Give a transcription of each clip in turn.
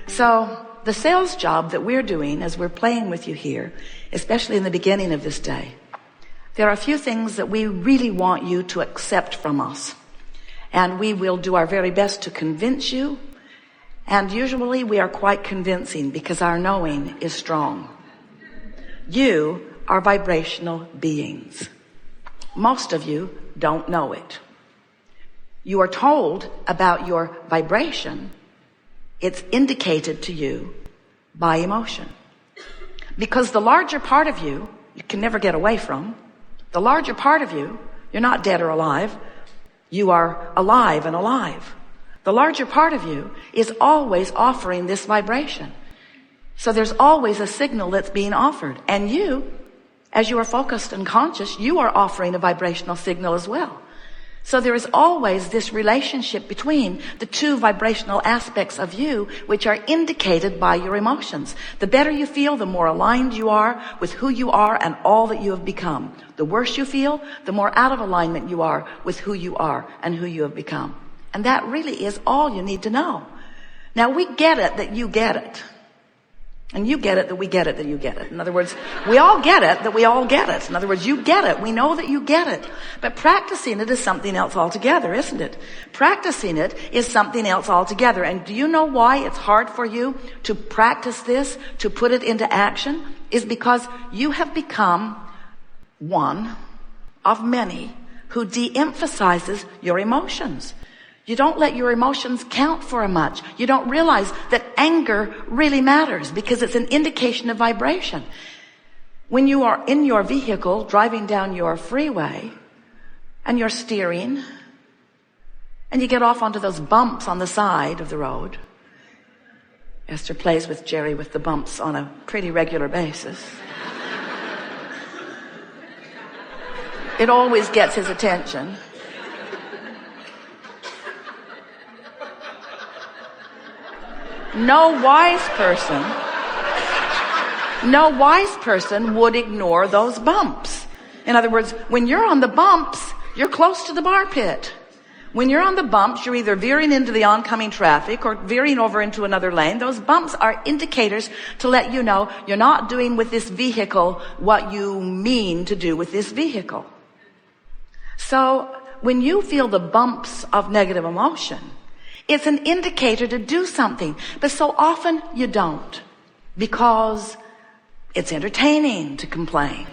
So the sales job that we're doing as we're playing with you here, especially in the beginning of this day, there are a few things that we really want you to accept from us. And we will do our very best to convince you. And usually we are quite convincing because our knowing is strong. You are vibrational beings. Most of you don't know it. You are told about your vibration. It's indicated to you by emotion. Because the larger part of you can never get away from. The larger part of you, you're not dead or alive. You are alive and alive. The larger part of you is always offering this vibration. So there's always a signal that's being offered. And you, as you are focused and conscious, you are offering a vibrational signal as well. So there is always this relationship between the two vibrational aspects of you, which are indicated by your emotions. The better you feel, the more aligned you are with who you are and all that you have become. The worse you feel, the more out of alignment you are with who you are and who you have become. And that really is all you need to know. Now we get it that you get it. And you get it that we get it that you get it. In other words, we all get it that we all get it. In other words, you get it. We know that you get it. But practicing it is something else altogether, isn't it? Practicing it is something else altogether. And do you know why it's hard for you to practice this, to put it into action? Is because you have become one of many who de-emphasizes your emotions. You don't let your emotions count for much. You don't realize that anger really matters because it's an indication of vibration. When you are in your vehicle driving down your freeway and you're steering and you get off onto those bumps on the side of the road. Esther plays with Jerry with the bumps on a pretty regular basis. It always gets his attention. No wise person would ignore those bumps. In other words, when you're on the bumps, you're close to the bar pit. When you're on the bumps, you're either veering into the oncoming traffic or veering over into another lane. Those bumps are indicators to let you know you're not doing with this vehicle what you mean to do with this vehicle. So when you feel the bumps of negative emotion, it's an indicator to do something. But so often you don't because it's entertaining to complain.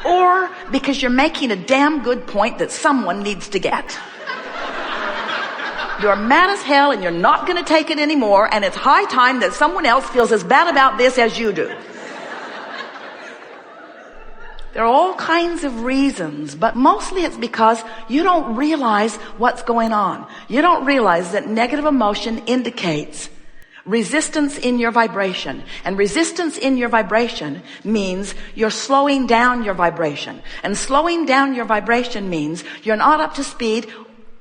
Or because you're making a damn good point that someone needs to get. You're mad as hell and you're not going to take it anymore, and it's high time that someone else feels as bad about this as you do. There are all kinds of reasons, but mostly it's because you don't realize what's going on. You don't realize that negative emotion indicates resistance in your vibration. And resistance in your vibration means you're slowing down your vibration. And slowing down your vibration means you're not up to speed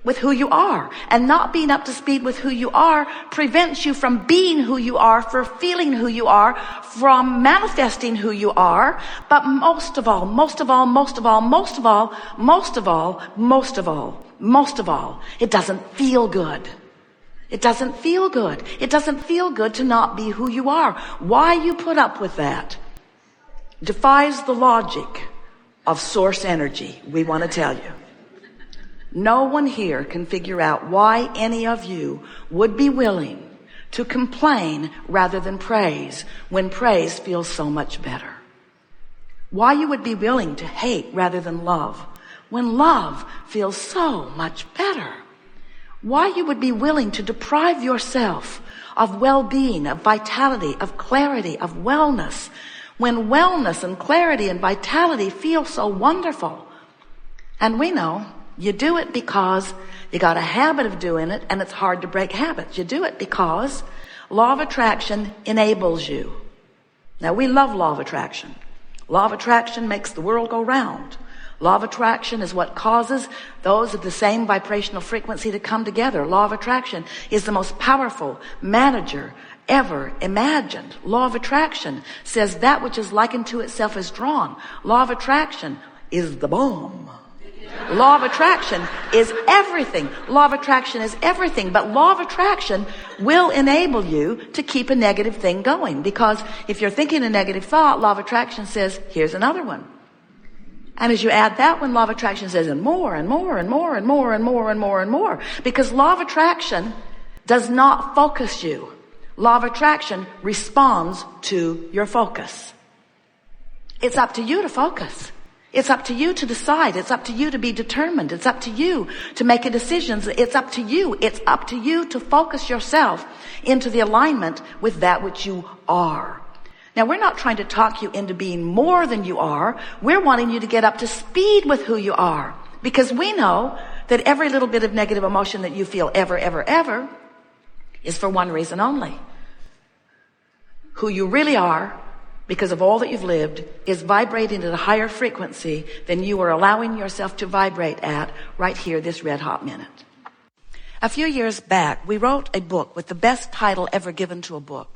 with who you are. And not being up to speed with who you are prevents you from being who you are, from feeling who you are, from manifesting who you are. But most of all, it doesn't feel good. It doesn't feel good. It doesn't feel good to not be who you are. Why you put up with that defies the logic of source energy, we want to tell you. No one here can figure out why any of you would be willing to complain rather than praise when praise feels so much better. Why you would be willing to hate rather than love when love feels so much better. Why you would be willing to deprive yourself of well-being, of vitality, of clarity, of wellness when wellness and clarity and vitality feel so wonderful. And we know you do it because you got a habit of doing it and it's hard to break habits. You do it because law of attraction enables you. Now we love law of attraction. Law of attraction makes the world go round. Law of attraction is what causes those of the same vibrational frequency to come together. Law of attraction is the most powerful manager ever imagined. Law of attraction says that which is likened to itself is drawn. Law of attraction is the bomb. Law of attraction is everything. Law of attraction is everything. But law of attraction will enable you to keep a negative thing going. Because if you're thinking a negative thought, law of attraction says, here's another one. And as you add that one, law of attraction says, and more, and more, and more, and more, and more, and more, and more. Because law of attraction does not focus you. Law of attraction responds to your focus. It's up to you to focus. It's up to you to decide. It's up to you to be determined. It's up to you to make a decision. It's up to you. It's up to you to focus yourself into the alignment with that which you are. Now, we're not trying to talk you into being more than you are. We're wanting you to get up to speed with who you are. Because we know that every little bit of negative emotion that you feel ever is for one reason only. Who you really are, because of all that you've lived, is vibrating at a higher frequency than you are allowing yourself to vibrate at right here, this red hot minute. A few years back, we wrote a book with the best title ever given to a book.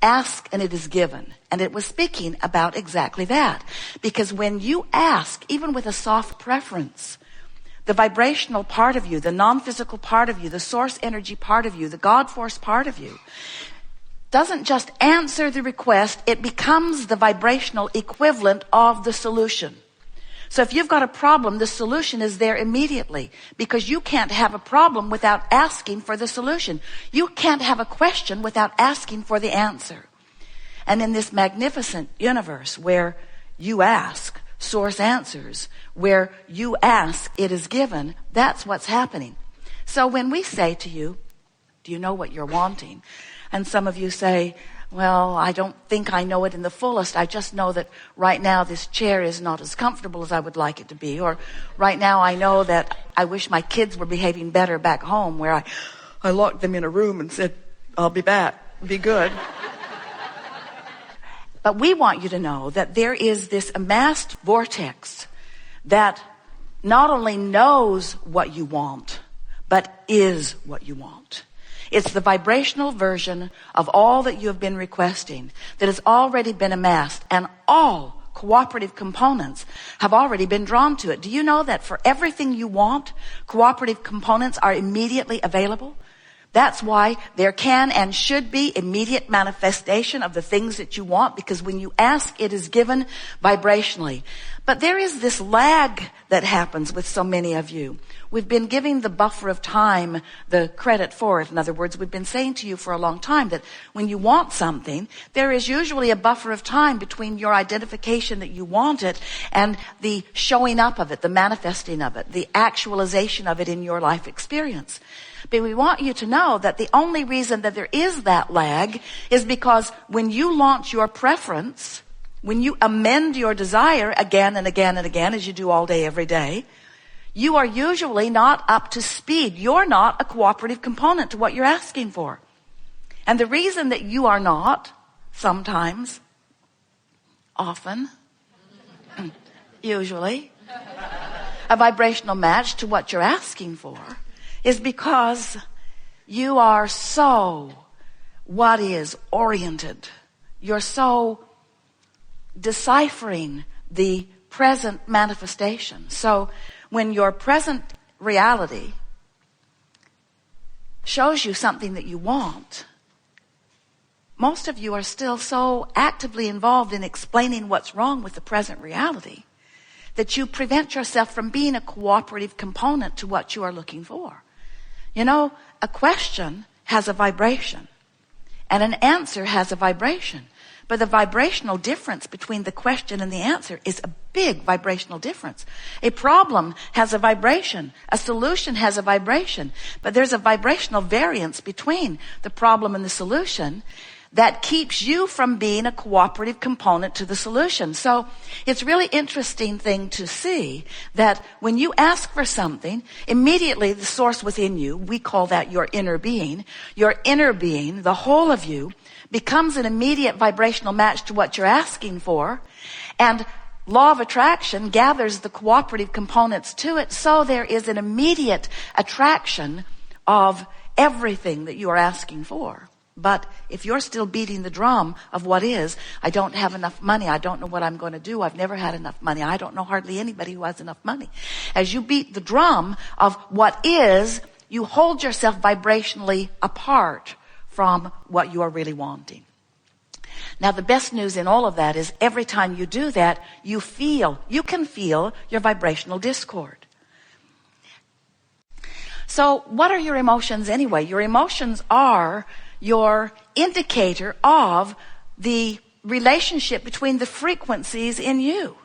Ask and it is given. And it was speaking about exactly that. Because when you ask, even with a soft preference, the vibrational part of you, the non-physical part of you, the source energy part of you, the God force part of you, doesn't just answer the request, it becomes the vibrational equivalent of the solution. So if you've got a problem, the solution is there immediately, because you can't have a problem without asking for the solution. You can't have a question without asking for the answer. And in this magnificent universe where you ask, source answers, where you ask, it is given, that's what's happening. So when we say to you, do you know what you're wanting? And some of you say, well, I don't think I know it in the fullest. I just know that right now this chair is not as comfortable as I would like it to be. Or right now I know that I wish my kids were behaving better back home, where I locked them in a room and said, I'll be back. Be good. But we want you to know that there is this amassed vortex that not only knows what you want, but is what you want. It's the vibrational version of all that you have been requesting that has already been amassed, and all cooperative components have already been drawn to it. Do you know that for everything you want, cooperative components are immediately available? That's why there can and should be immediate manifestation of the things that you want, because when you ask, it is given vibrationally. But there is this lag that happens with so many of you. We've been giving the buffer of time the credit for it. In other words, we've been saying to you for a long time that when you want something, there is usually a buffer of time between your identification that you want it and the showing up of it, the manifesting of it, the actualization of it in your life experience. But we want you to know that the only reason that there is that lag is because when you launch your preference, when you amend your desire again and again and again, as you do all day, every day, you are usually not up to speed. You're not a cooperative component to what you're asking for. And the reason that you are not, sometimes, often, usually, a vibrational match to what you're asking for is because you are so what is oriented. You're so deciphering the present manifestation. So when your present reality shows you something that you want, most of you are still so actively involved in explaining what's wrong with the present reality that you prevent yourself from being a cooperative component to what you are looking for. You know, a question has a vibration, and an answer has a vibration. But the vibrational difference between the question and the answer is a big vibrational difference. A problem has a vibration. A solution has a vibration. But there's a vibrational variance between the problem and the solution that keeps you from being a cooperative component to the solution. So it's really interesting thing to see that when you ask for something, immediately the source within you, we call that your inner being, the whole of you, becomes an immediate vibrational match to what you're asking for, and law of attraction gathers the cooperative components to it, so there is an immediate attraction of everything that you are asking for. But if you're still beating the drum of what is, I don't have enough money, I don't know what I'm going to do, I've never had enough money, I don't know hardly anybody who has enough money. As you beat the drum of what is, you hold yourself vibrationally apart from what you are really wanting. Now, the best news in all of that is every time you do that, you can feel your vibrational discord. So what are your emotions anyway? Your emotions are your indicator of the relationship between the frequencies in you.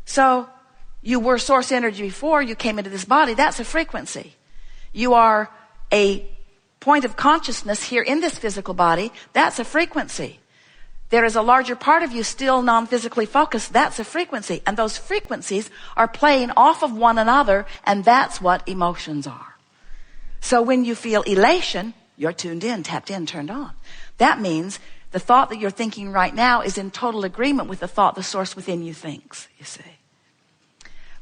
So you were source energy before you came into this body. That's a frequency. You are a point of consciousness here in this physical body. That's a frequency. There is a larger part of you still non-physically focused. That's a frequency. And those frequencies are playing off of one another, and that's what emotions are. So when you feel elation, you're tuned in, tapped in, turned on. That means the thought that you're thinking right now is in total agreement with the thought the source within you thinks, you see.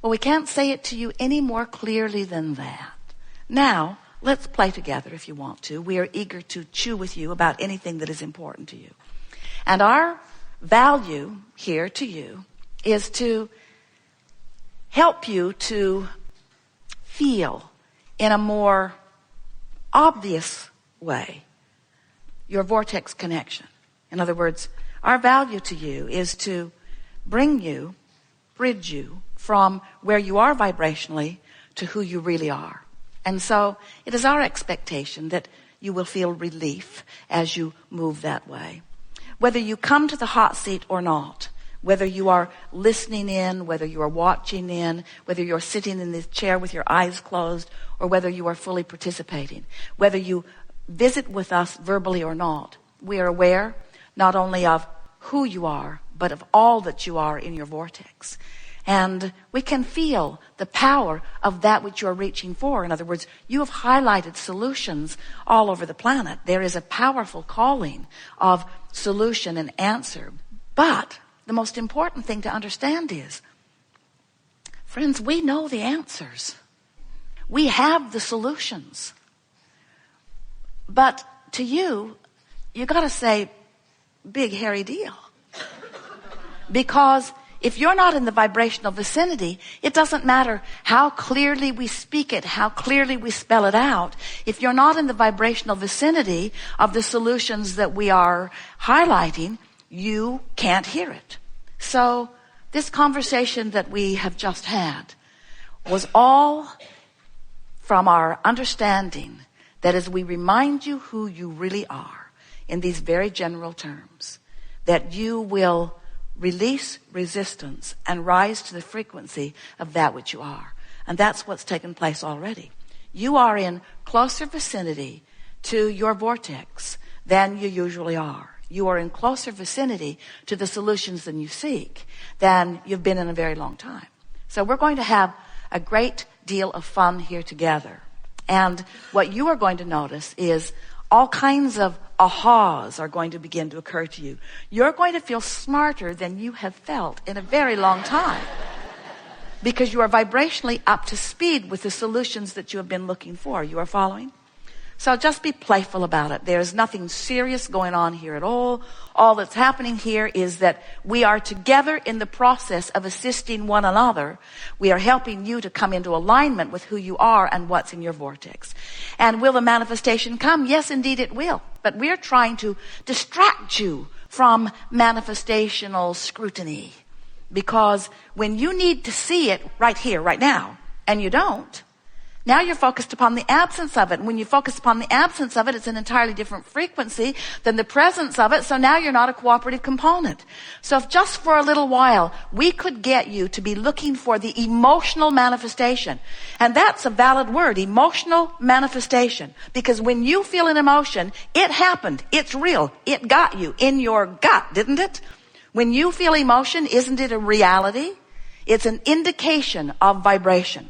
Well, we can't say it to you any more clearly than that. Now, let's play together if you want to. We are eager to chew with you about anything that is important to you. And our value here to you is to help you to feel in a more obvious way your vortex connection. In other words, our value to you is to bridge you from where you are vibrationally to who you really are. And so it is our expectation that you will feel relief as you move that way. Whether you come to the hot seat or not, whether you are listening in, whether you are watching in, whether you're sitting in this chair with your eyes closed, or whether you are fully participating, whether you visit with us verbally or not, we are aware not only of who you are, but of all that you are in your vortex. And we can feel the power of that which you're reaching for. In other words, you have highlighted solutions all over the planet. There is a powerful calling of solution and answer. But the most important thing to understand is, friends, we know the answers. We have the solutions. But to you, you got to say, big hairy deal. Because if you're not in the vibrational vicinity, it doesn't matter how clearly we speak it, how clearly we spell it out. If you're not in the vibrational vicinity of the solutions that we are highlighting, you can't hear it. So this conversation that we have just had was all from our understanding that as we remind you who you really are in these very general terms, that you will release resistance and rise to the frequency of that which you are. And that's what's taken place already. You are in closer vicinity to your vortex than you usually are. You are in closer vicinity to the solutions than you seek than you've been in a very long time. So we're going to have a great deal of fun here together. And what you are going to notice is all kinds of ahas are going to begin to occur to you. You're going to feel smarter than you have felt in a very long time because you are vibrationally up to speed with the solutions that you have been looking for. You are following? So just be playful about it. There's nothing serious going on here at all. All that's happening here is that we are together in the process of assisting one another. We are helping you to come into alignment with who you are and what's in your vortex. And will the manifestation come? Yes, indeed it will. But we're trying to distract you from manifestational scrutiny. Because when you need to see it right here, right now, and you don't, now you're focused upon the absence of it. And when you focus upon the absence of it, it's an entirely different frequency than the presence of it. So now you're not a cooperative component. So if just for a little while, we could get you to be looking for the emotional manifestation. And that's a valid word, emotional manifestation. Because when you feel an emotion, it happened. It's real. It got you in your gut, didn't it? When you feel emotion, isn't it a reality? It's an indication of vibration.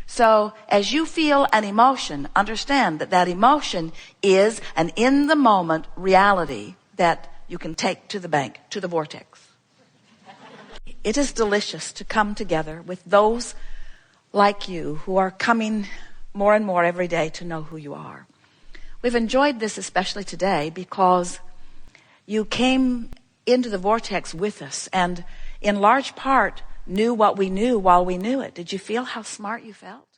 So as you feel an emotion, understand that that emotion is an in-the-moment reality that you can take to the bank, to the vortex. It is delicious to come together with those like you who are coming more and more every day to know who you are. We've enjoyed this especially today because you came into the vortex with us and in large part knew what we knew while we knew it. Did you feel how smart you felt?